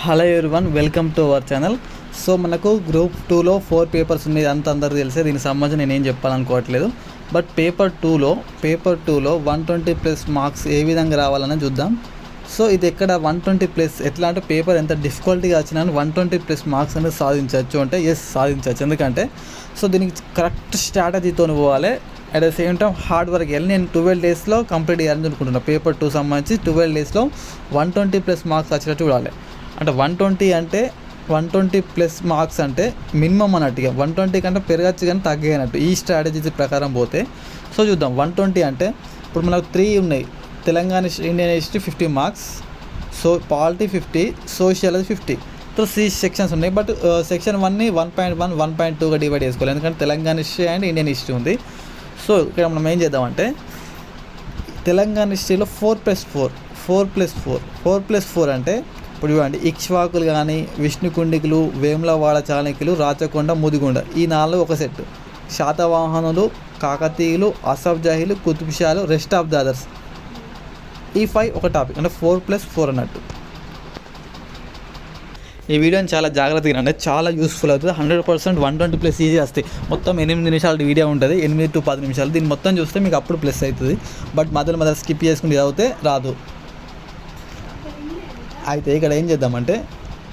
Hello everyone, welcome to our channel. So మనకు group 2లో 4 papers ఉన్నాయి, అంత అందరికీ తెలిసే. దీనికి సంబంధించి నేనేం చెప్పాలనుకోవట్లేదు. బట్ పేపర్ 2లో 120+ మార్క్స్ ఏ విధంగా రావాలని చూద్దాం. సో ఇది ఎక్కడ 120+, ఎట్లా అంటే పేపర్ ఎంత డిఫికల్టీగా వచ్చినా 120+ మార్క్స్ అనేది సాధించవచ్చు అంటే సాధించవచ్చు. ఎందుకంటే సో దీనికి కరెక్ట్ స్ట్రాటజీతో పోవాలి. At the same time hard work వెళ్ళి నేను 12 డేస్లో కంప్లీట్ చేయాలని అనుకుంటున్నాను. పేపర్ 2 సంబంధించి 12 డేస్లో 120+ మార్క్స్ వచ్చేటట్టు చూడాలి. అంటే 120+ మార్క్స్ అంటే మినిమం అన్నట్టుగా. 120 కంటే పెరగచ్చు కానీ తగ్గనట్టు ఈ స్ట్రాటజీ ప్రకారం పోతే. సో చూద్దాం. 120 అంటే ఇప్పుడు మనకు 3 ఉన్నాయి. Telangana Indian history 50 marks, so polity 50, sociology 50. So 3 sections ఉన్నాయి. బట్ సెక్షన్ 1ని 1.1, 1.2గా డివైడ్ చేసుకోవాలి. ఎందుకంటే Telangana history and Indian history ఉంది. సో ఇక్కడ మనం ఏం చేద్దామంటే తెలంగాణ హిస్టరీలో 4+4 అంటే ఇప్పుడు చూడండి, ఇక్ష్వాకులు కానీ, విష్ణుకుండికులు, వేములవాడ చాళుక్యులు, రాచకొండ, ముదిగొండ, ఈ 4 ఒక సెట్. శాతవాహనులు, కాకతీయులు, అసఫ్జాహీలు, కుతుబ్షాలు, రెస్ట్ ఆఫ్ ద అదర్స్, ఈ 5 ఒక టాపిక్. అంటే 4+4 అన్నట్టు. ఈ వీడియోని చాలా జాగ్రత్తగా అంటే చాలా యూస్ఫుల్ అవుతుంది. 100% 120+ ఈజీ వస్తాయి. మొత్తం 8 నిమిషాల వీడియో ఉంటుంది, 8 to 10 నిమిషాలు. దీన్ని మొత్తం చూస్తే మీకు అప్పుడు ప్లస్ అవుతుంది. బట్ మధ్యలో స్కిప్ చేసుకుని చదివితే రాదు. అయితే ఇక్కడ ఏం చేద్దామంటే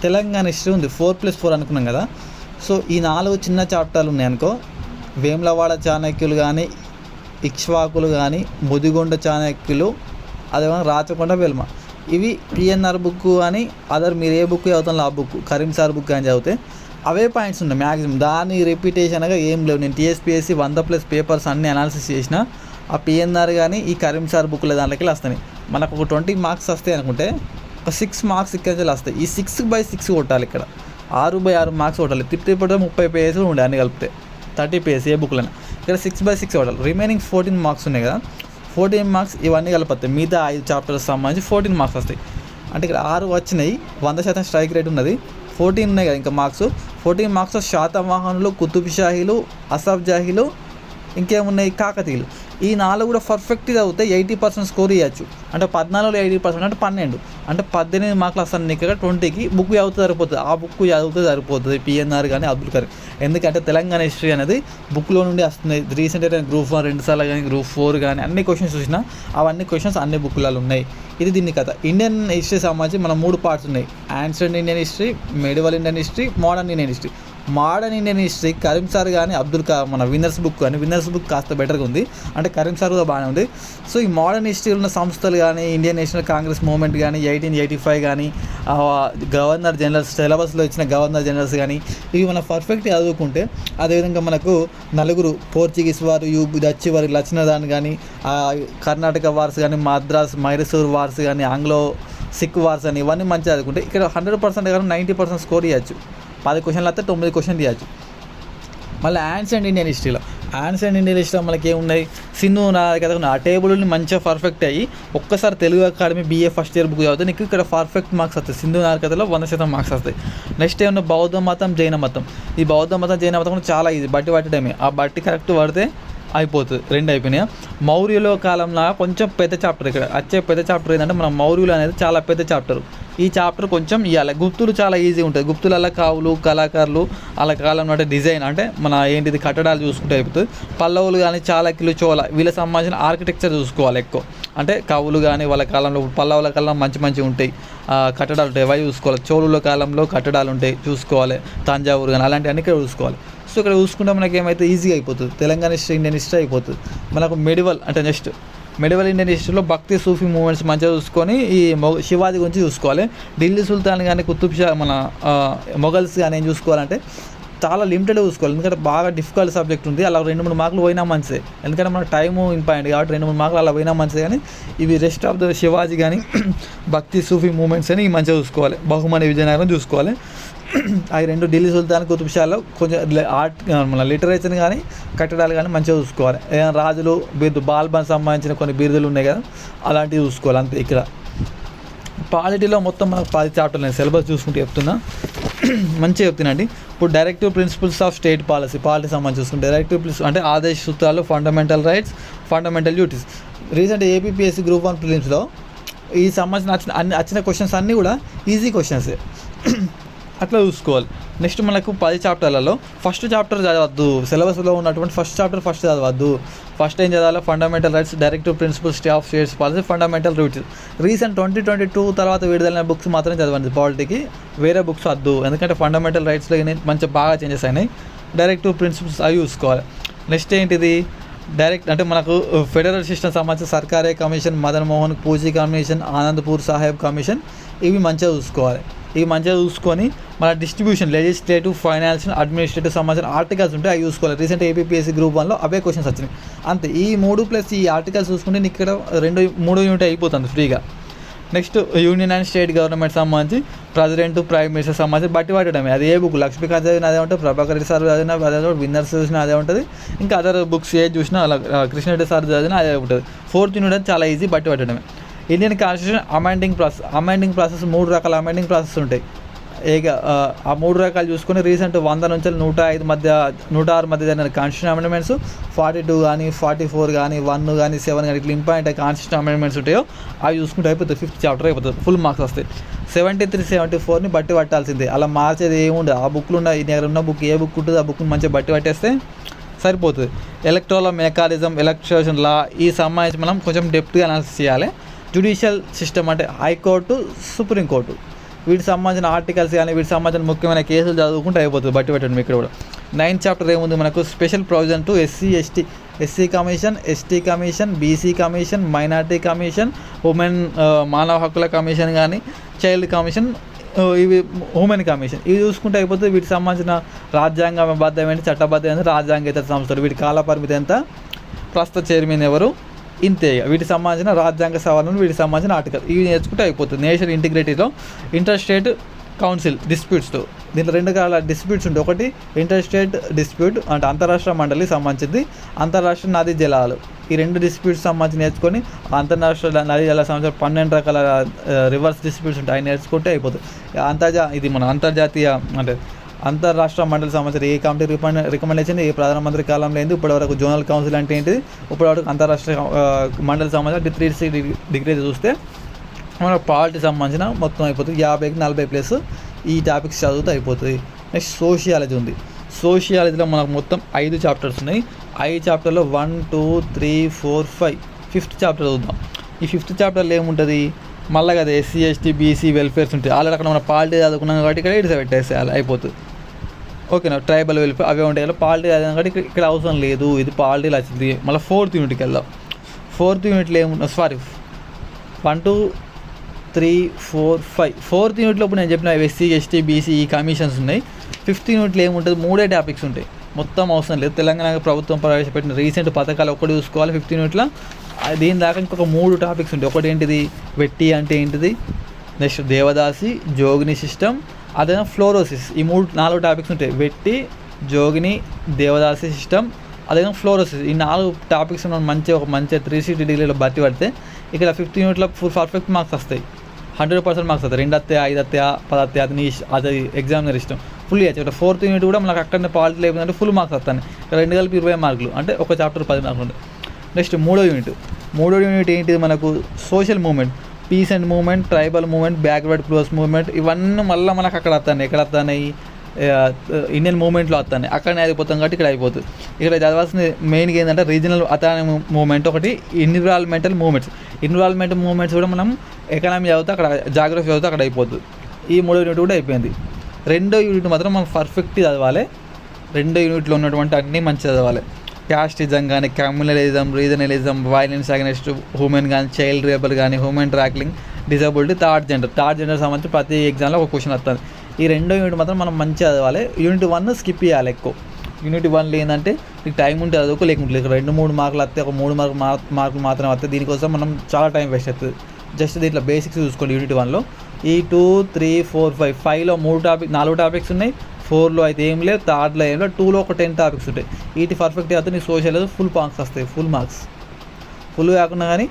తెలంగాణ హిస్టరీ ఉంది, 4+4 అనుకున్నాం కదా. సో ఈ 4 చిన్న చాప్టర్లు ఉన్నాయనుకో, వేములవాడ చాణక్యులు కానీ, ఇక్ష్వాకులు కానీ, ముదిగొండ చాణక్యులు, అదేవిధంగా రాచకొండ, వెల్మ, ఇవి పిఎన్ఆర్ బుక్ అని అదర్ మీరు ఏ బుక్ చదువుతాను ఆ బుక్, కరీం సార్ బుక్ అని చదివితే అవే పాయింట్స్ ఉన్నాయి మ్యాక్సిమం. దాని రిపీటేషన్గా ఏం లేవు. నేను టీఎస్పీఎస్సీ 100+ పేపర్స్ అన్ని అనాలిసిస్ చేసిన ఆ పిఎన్ఆర్ కానీ ఈ కరీం సార్ బుక్ల దాంట్లోకి వస్తాయి. మనకు ఒక 20 మార్క్స్ వస్తాయి అనుకుంటే ఒక 6 మార్క్స్ ఇక్కడ వస్తాయి. ఈ 6/6 కొట్టాలి. ఇక్కడ 6/6 మార్క్స్ కొట్టాలి. తిప్పి 30 పేజెస్ ఉండే అన్ని కలిపితే 30 పేజెస్ ఏ బుక్లైనా. ఇక్కడ 6/6 కొట్టాలి. రిమైనింగ్ 14 మార్క్స్ ఉన్నాయి కదా, 14 మార్క్స్ ఇవన్నీ కలిపితే మిగతా 5 చాప్టర్స్ సంబంధించి 14 మార్క్స్ వస్తాయి. అంటే ఇక్కడ 6 వచ్చినాయి, 100% స్ట్రైక్ రేట్ ఉన్నది. 14 ఉన్నాయి కదా ఇంకా మార్క్స్. 14 మార్క్స్ శాతవాహనులు, కుతుబ్షాహీలు, అసఫ్జాహీలు, ఇంకేమున్నాయి, కాకతీయులు, ఈ 4 కూడా పర్ఫెక్ట్గా చదివితే 80% స్కోర్ ఇవ్వచ్చు. అంటే 14లో 80% అంటే 12, అంటే 18 మార్కులు వస్తాను నీకు. 20కి బుక్ చదివితే సరిపోతుంది. ఆ బుక్ చదివితే సరిపోతుంది పిఎన్ఆర్ కానీ అబ్దుల్ కరీం. ఎందుకంటే తెలంగాణ హిస్టరీ అనేది బుక్లో నుండి వస్తుంది. రీసెంట్గా గ్రూప్ 1 2 సార్లు కానీ, గ్రూప్ 4 కానీ అన్ని క్వశ్చన్స్ చూసినా అవన్నీ క్వశ్చన్స్ అన్ని బుక్లలో ఉన్నాయి. ఇది దీన్ని కథ. ఇండియన్ హిస్టరీ సంబంధించి మనం 3 పార్ట్స్ ఉన్నాయి: ancient Indian history, medieval Indian history, modern Indian history. Modern Indian history Karim sir కానీ మన విన్నర్స్ బుక్ కానీ, విన్నర్స్ బుక్ కాస్త బెటర్గా ఉంది. అంటే కరీం సార్ కూడా బాగానే ఉంది. సో ఈ మోడర్న్ హిస్టరీలో ఉన్న సంస్థలు కానీ, ఇండియన్ నేషనల్ కాంగ్రెస్ మూవ్మెంట్ కానీ, 1885 కానీ, గవర్నర్ జనరల్స్ సిలబస్లో ఇచ్చిన గవర్నర్ జనరల్స్ కానీ, ఇవి మనం పర్ఫెక్ట్గా చదువుకుంటే, అదేవిధంగా మనకు 4 పోర్చుగీస్ వారు, డచ్ వారు వచ్చిన దాన్ని కానీ, కర్ణాటక వార్స్ కానీ, మద్రాస్ మైసూర్ వార్స్ కానీ, ఆంగ్లో సిక్ వార్స్ అని, ఇవన్నీ మంచిగా చదువుకుంటే ఇక్కడ 100% కానీ 90% స్కోర్ ఇవ్వచ్చు. 10 క్వశ్చన్లు వస్తే 9 క్వశ్చన్లు ఇవ్వచ్చు. మళ్ళీ యాన్షియంట్ ఇండియన్ హిస్టరీలో మనకి ఏమున్నాయి, సింధు నాగరికత ఆ టేబుల్ని మంచిగా పర్ఫెక్ట్ అయ్యి ఒక్కసారి Telugu academy BA first year book చదివితే నీకు ఇక్కడ పర్ఫెక్ట్ మార్క్స్ వస్తాయి. సింధు నాగరికతలో 100% మార్క్స్ వస్తాయి. నెక్స్ట్ ఏమన్నా బౌద్ధ మతం, జైన మతం. ఈ బౌద్ధ మతం, జైన మతం కూడా చాలా ఈజీ, బట్టి పట్టడమే. ఆ బట్టి కరెక్ట్ పడితే అయిపోతుంది. 2 అయిపోయినాయి. మౌర్యుల కాలంలో కొంచెం పెద్ద చాప్టర్. ఇక్కడ వచ్చే పెద్ద చాప్టర్ ఏంటంటే మన మౌర్యులు అనేది చాలా పెద్ద చాప్టర్. ఈ చాప్టర్ కొంచెం ఇవ్వాలి. గుప్తులు చాలా ఈజీ ఉంటుంది. గుప్తులలో కావులు, కళాకారులు, వాళ్ళ కాలంలో అంటే డిజైన్ అంటే మన ఏంటిది కట్టడాలు చూసుకుంటే అయిపోతుంది. పల్లవులు కానీ, చాళక్యులు, చోళ, వీళ్ళకి సంబంధించిన ఆర్కిటెక్చర్ చూసుకోవాలి ఎక్కువ. అంటే కవులు కానీ వాళ్ళ కాలంలో, పల్లవుల కాలంలో మంచి ఉంటాయి కట్టడాలు ఉంటాయి, అవి చూసుకోవాలి. చోళుల కాలంలో కట్టడాలు ఉంటాయి చూసుకోవాలి. తంజావూరు కానీ అలాంటివన్నీ ఇక్కడ చూసుకోవాలి. సో ఇక్కడ చూసుకుంటే మనకి ఏమైతే ఈజీగా అయిపోతుంది. తెలంగాణ హిస్టరీ, ఇండియన్ హిస్టరీ అయిపోతుంది. మనకు మెడివల్ అంటే నెక్స్ట్ మెడివల్ ఇండియన్ హిస్టరీలో భక్తి సూఫీ మూమెంట్స్ మంచిగా చూసుకొని ఈ శివాజీ గురించి చూసుకోవాలి. ఢిల్లీ సుల్తాన్ కానీ, కుతుబ్ షా, మన మొఘల్స్ కానీ ఏం చూసుకోవాలంటే చాలా లిమిటెడ్ చూసుకోవాలి. ఎందుకంటే బాగా డిఫికల్ట్ సబ్జెక్ట్ ఉంది. అలా 2-3 మార్కులు పోయినా మంచిదే. ఎందుకంటే మన టైము ఇంపార్టెంట్ కాబట్టి 2-3 మార్కులు అలా పోయినా మంచిదే. కానీ ఇవి రెస్ట్ ఆఫ్ ద శివాజీ కానీ, భక్తి సూఫీ మూమెంట్స్ అని మంచిగా చూసుకోవాలి. బహుమని విజయనగరం చూసుకోవాలి. అవి 2 ఢిల్లీ సుల్తాన్, కుతుబ్ షాలో కొంచెం ఆర్ట్ మన లిటరేచర్ కానీ, కట్టడాలు కానీ మంచిగా చూసుకోవాలి. ఏదైనా రాజులు, బాల్బన్ సంబంధించిన కొన్ని బిరుదులు ఉన్నాయి కదా, అలాంటివి చూసుకోవాలి. అంతే. ఇక్కడ పాలిటీలో మొత్తం మనకు 10 చాప్టర్లు ఉన్నాయి. సిలబస్ చూసుకుంటే చెప్తున్నా, మంచిగా చెప్తున్నాండి. ఇప్పుడు directive principles of state polity సంబంధించి చూసుకుంటే డైరెక్టివ్ ప్రిన్సిపల్ అంటే ఆదేశ సూత్రాలు, fundamental rights, fundamental duties. Recent APSC group 1 ప్రిలిమ్స్లో ఈ సంబంధించిన వచ్చిన క్వశ్చన్స్ అన్నీ కూడా ఈజీ క్వశ్చన్సే. అట్లా చూసుకోవాలి. నెక్స్ట్ మనకు 10 చాప్టర్లలో ఫస్ట్ చాప్టర్ చదవద్దు, సిలబస్లో ఉన్నటువంటి ఫస్ట్ చాప్టర్ ఫస్ట్ చదవద్దు. ఫస్ట్ ఏం చదవాలి? Fundamental rights, directive principles, stay of states policy, fundamental roots. Recent 2022 తర్వాత విడుదలైన బుక్స్ మాత్రం చదవండి పాలిటీకి, వేరే బుక్స్ వద్దు. ఎందుకంటే ఫండమెంటల్ రైట్స్లో మంచి బాగా చేంజెస్ అయినాయి. డైరెక్టివ్ ప్రిన్సిపల్స్ అవి చూసుకోవాలి. నెక్స్ట్ ఏంటిది? డైరెక్ట్ అంటే మనకు ఫెడరల్ సిస్టమ్ సంబంధించిన సర్కారే commission, Madan Mohan Punchhi commission, Anandpur Sahib commission, ఇవి మంచిగా చూసుకోవాలి. ఇవి మంచిగా చూసుకొని మన డిస్ట్రిబ్యూషన్, లెజిస్లేటివ్, ఫైనాన్షియల్, అడ్మినిస్ట్రేటివ్ సంబంధించిన ఆర్టికల్స్ ఉంటాయి, అవి చూసుకోవాలి. రీసెంట్ ఏపీఎస్సీ గ్రూప్ 1లో అవే క్వశ్చన్స్ వచ్చినాయి అంతే. ఈ 3 ప్లస్ ఈ ఆర్టికల్స్ చూసుకుంటే నీకు ఇక్కడ 3 యూనిట్ అయిపోతుంది ఫ్రీగా. Next union and state government సంబంధించి ప్రెసిడెంట్, ప్రైమ్ మినిస్టర్ సంబంధించి బట్టి పట్టడమే. అది ఏ బుక్ లక్ష్మీకాంత్ చదివిన అదే ఉంటుంది, ప్రభాకర్ రెడ్డి సార్ చదివిన అదే ఉంటుంది, విన్నర్స్ చూసినా అదే ఉంటుంది, ఇంకా అదర్ బుక్స్ ఏది చూసినా అలా కృష్ణరెడ్డి సార్ చదివినా అదే ఉంటుంది. 4th యూనిట్ అది చాలా ఈజీ, బట్టి పట్టడమే. ఇండియన్ కాన్స్టిట్యూషన్ అమెండింగ్ ప్రాసెస్ 3 రకాల అమెండింగ్ ప్రాసెస్ ఉంటాయి. ఆ 3 రకాలు చూసుకొని రీసెంట్ 100 నుంచి 106 మధ్య జరిగిన కాన్స్టిట్యూషన్ అమెండ్మెంట్స్ 42 కానీ 44 కానీ 1 కానీ 7 కానీ ఇట్లా ఇంపార్టెంట్ కాన్స్టిట్యూషన్ అమెండ్మెంట్స్ ఉంటాయో అవి చూసుకుంటే అయిపోతుంది. 5th చాప్టర్ అయిపోతుంది, ఫుల్ మార్క్స్ వస్తాయి. 73, 74ని బట్టి పట్టాల్సిందే, అలా మార్చేది ఏముండదు. ఆ బుక్లు ఉన్న దగ్గర ఉన్న బుక్ ఏ బుక్ ఉంటుంది ఆ బుక్ని మంచిగా బట్టి పట్టేస్తే సరిపోతుంది. ఎలక్టోరల్ మెకానిజం, ఎలక్షన్ లా, ఈ సంబంధించి మనం కొంచెం డెప్త్గా అనాలిసిస్ చేయాలి. జ్యుడిషియల్ సిస్టమ్ అంటే హైకోర్టు, సుప్రీంకోర్టు, వీటికి సంబంధించిన ఆర్టికల్స్ కానీ వీటికి సంబంధించిన ముఖ్యమైన కేసులు చదువుకుంటే అయిపోతుంది, బట్టి పెట్టండి. ఇక్కడ కూడా 9th చాప్టర్ ఏముంది మనకు? Special provision to SC commission, ST commission, BC commission, minority commission, women మానవ హక్కుల కమిషన్ కానీ, చైల్డ్ కమిషన్, ఇవి ఉమెన్ కమిషన్, ఇవి చూసుకుంటే అయిపోతుంది. వీటికి సంబంధించిన రాజ్యాంగబద్ధమైన చట్టబద్ధమైన రాజ్యాంగేతర సంస్థలు, వీటి కాల పరిమితి ఎంత, ప్రస్తుత చైర్మన్ ఎవరు, ఇంతే. వీటికి సంబంధించిన రాజ్యాంగ సవరణలు, వీటికి సంబంధించిన ఆర్టికల్ ఇవి నేర్చుకుంటే అయిపోతుంది. నేషనల్ ఇంటిగ్రిటీలో ఇంటర్ స్టేట్ కౌన్సిల్ డిస్ప్యూట్స్తో, దీంట్లో 2 రకాల డిస్ప్యూట్స్ ఉంటాయి. ఒకటి ఇంటర్ స్టేట్ డిస్ప్యూట్ అంటే అంతరాష్ట్ర మండలికి సంబంధించింది, అంతరాష్ట్ర నదీ జలాలు. ఈ 2 డిస్ప్యూట్స్ సంబంధించి నేర్చుకొని అంతర్రాష్ట్ర నదీ జలాలకు సంబంధించిన 12 రకాల రివర్స్ డిస్ప్యూట్స్ ఉంటాయి, అవి నేర్చుకుంటే అయిపోతుంది. ఇది మన అంతర్జాతీయ అంటే అంతర్రాష్ట్ర మండలి సంబంధించిన ఏ కమిటీ రికమెండేషన్, ఏ ప్రధానమంత్రి కాలంలో ఏంది, ఇప్పటివరకు జోనల్ కౌన్సిల్ అంటే ఏంటిది, ఇప్పటివరకు అంతర్రాష్ట్ర మండలి సంబంధించిన 360 డిగ్రీ చూస్తే మన పాలిటీ సంబంధించిన మొత్తం అయిపోతుంది. 50కి 40 ప్లస్ ఈ టాపిక్స్ చదివితే అయిపోతుంది. నెక్స్ట్ సోషియాలజీ ఉంది. సోషియాలజీలో మనకు మొత్తం 5 చాప్టర్స్ ఉన్నాయి. 5 చాప్టర్లో 1, 2, 3, 4, 5 5th చాప్టర్ చదువుదాం. ఈ 5th చాప్టర్లో ఏముంటుంది? మళ్ళీ కదా ఎస్సీ, ఎస్టీ, బీసీ వెల్ఫేర్స్ ఉంటాయి. ఆల్రెడీ అక్కడ మన పాలిటీ చదువుకున్నాం కాబట్టి ఇక్కడ ఇటు పెట్టేసేయాలి, అయిపోతుంది. ఓకేనా? ట్రైబల్ వెల్ఫేర్ అవే ఉంటాయి కదా. పాలిటీ చదివాం కాబట్టి ఇక్కడ అవసరం లేదు, ఇది పాలిటీలో వచ్చింది. మళ్ళీ 4th యూనిట్కి వెళ్దాం. 4th యూనిట్లో ఏమున్నా 1, 2, 3, 4, 5 4th యూనిట్లో ఇప్పుడు నేను చెప్పిన ఎస్సీ, ఎస్టీ, బీసీ ఈ కమిషన్స్ ఉన్నాయి. 5th యూనిట్లో ఏముంటుంది? 3 టాపిక్స్ ఉంటాయి, మొత్తం అవసరం లేదు. తెలంగాణ ప్రభుత్వం ప్రవేశపెట్టిన రీసెంట్ పథకాలు ఒకటి చూసుకోవాలి 5th యూనిట్లో. దీని దాకా ఇంకొక 3 టాపిక్స్ ఉంటాయి. ఒకటి ఏంటిది? వెట్టి అంటే ఏంటిది, నెక్స్ట్ దేవదాసి, జోగిని సిస్టమ్, అదే ఫ్లోరోసిస్. ఈ 4 టాపిక్స్ ఉంటాయి. వెట్టి, జోగిని, దేవదాసి సిస్టమ్, అదే ఫ్లోరోసిస్. ఈ 4 టాపిక్స్ మనం మంచిగా 360 డిగ్రీలో బట్టి పడితే ఇక్కడ 5th యూనిట్లో పర్ఫెక్ట్ మార్క్స్ వస్తాయి. 100% మార్క్స్ వస్తాయి. 2 వస్తాయా, 5 వస్తాయా, 10 వస్తాయా, అది ఎగ్జామినర్ ఇష్టం. ఫుల్ ఇవ్వచ్చు. ఇక్కడ 4th యూనిట్ కూడా మనకు అక్కడనే పాలిటీ లేకపోతే ఫుల్ మార్క్స్ వస్తాయి. ఇక్కడ 2 కలిపి 20 మార్కులు, అంటే ఒక చాప్టర్ 10 మార్కులు ఉంటాయి. నెక్స్ట్ 3వ యూనిట్ ఏంటిది మనకు? Social movement, peace and movement, tribal movement, backward close movement, ఇవన్నీ మళ్ళీ మనకు అక్కడ వస్తాయి. ఎక్కడ వస్తాయి? ఇండియన్ మూవ్మెంట్లో వస్తాయి. అక్కడనే అయిపోతాం కాబట్టి ఇక్కడ అయిపోతుంది. ఇక్కడ చదవాల్సింది మెయిన్గా ఏంటంటే రీజనల్ అటానమీ మూవ్మెంట్ ఒకటి, ఎన్విరాన్మెంటల్ మూవ్మెంట్స్ కూడా మనం ఎకనామీ చదివితే అక్కడ, జాగ్రఫీ చదివితే అక్కడ అయిపోతుంది. ఈ 3వ యూనిట్ కూడా అయిపోయింది. 2వ యూనిట్ మాత్రం మనం పర్ఫెక్ట్ చదవాలి. 2వ యూనిట్లో ఉన్నటువంటి అన్నీ మంచి చదవాలి. క్యాస్టిజం కానీ, communalism, regionalism, violence against women కానీ, చైల్డ్ లేబర్ కానీ, హ్యూమన్ ట్రాక్లింగ్, డిజబిలిటీ, థర్డ్ జెండర్ సంబంధించి ప్రతి ఎగ్జామ్లో ఒక క్వశ్చన్ వస్తుంది. ఈ 2వ యూనిట్ మాత్రం మనం మంచిగా చదవాలి. యూనిట్ 1 స్కిప్ చేయాలి ఎక్కువ. యూనిట్ 1 ఏంటంటే నీకు టైం ఉంటే చదువుకో, లేకుంటే 2-3 మార్కులు వస్తే, ఒక 3 మార్కులు మాత్రమే వస్తాయి. దీనికోసం మనం చాలా టైం వేస్ట్ అవుతుంది. జస్ట్ దీంట్లో బేసిక్స్ చూసుకోండి. యూనిట్ 1లో ఈ 2, 3, 4, 5 5లో 4 టాపిక్స్ ఉన్నాయి. 4లో అయితే ఏం లేదు, 3ర్డ్లో ఏం లేదు, 2లో ఒక 10 టాపిక్స్ ఉంటాయి. వీటి పర్ఫెక్ట్గా అయితే నీకు సోషల్ ఫుల్ మార్క్స్ వస్తాయి. ఫుల్ కాకుండా కానీ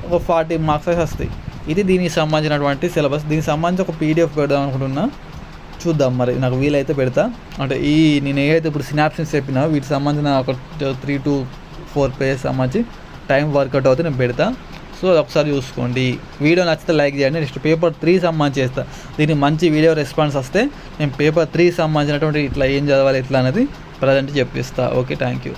ఒక 40 మార్క్స్ అయితే వస్తాయి. ఇది దీనికి సంబంధించినటువంటి సిలబస్. దీనికి సంబంధించి ఒక PDF పెడదాం అనుకుంటున్నా, చూద్దాం మరి నాకు వీలైతే పెడతా. అంటే నేను ఏదైతే ఇప్పుడు సినాప్సిస్ చెప్పినా వీటికి సంబంధించిన ఒక 3 to 4 పేజెస్ సంబంధించి టైం వర్కౌట్ అవుతే నేను పెడతా. సో సో అది ఒకసారి చూసుకోండి. వీడియో నచ్చితే లైక్ చేయండి. నెక్స్ట్ పేపర్ 3 సంబంధించి చేస్తా. దీనికి మంచి వీడియో రెస్పాన్స్ వస్తే నేను పేపర్ 3 సంబంధించినటువంటి ఇట్లా ఏం చదవాలి ఎట్లా అనేది ప్రజెంట్ చెప్పిస్తా. Okay, thank you.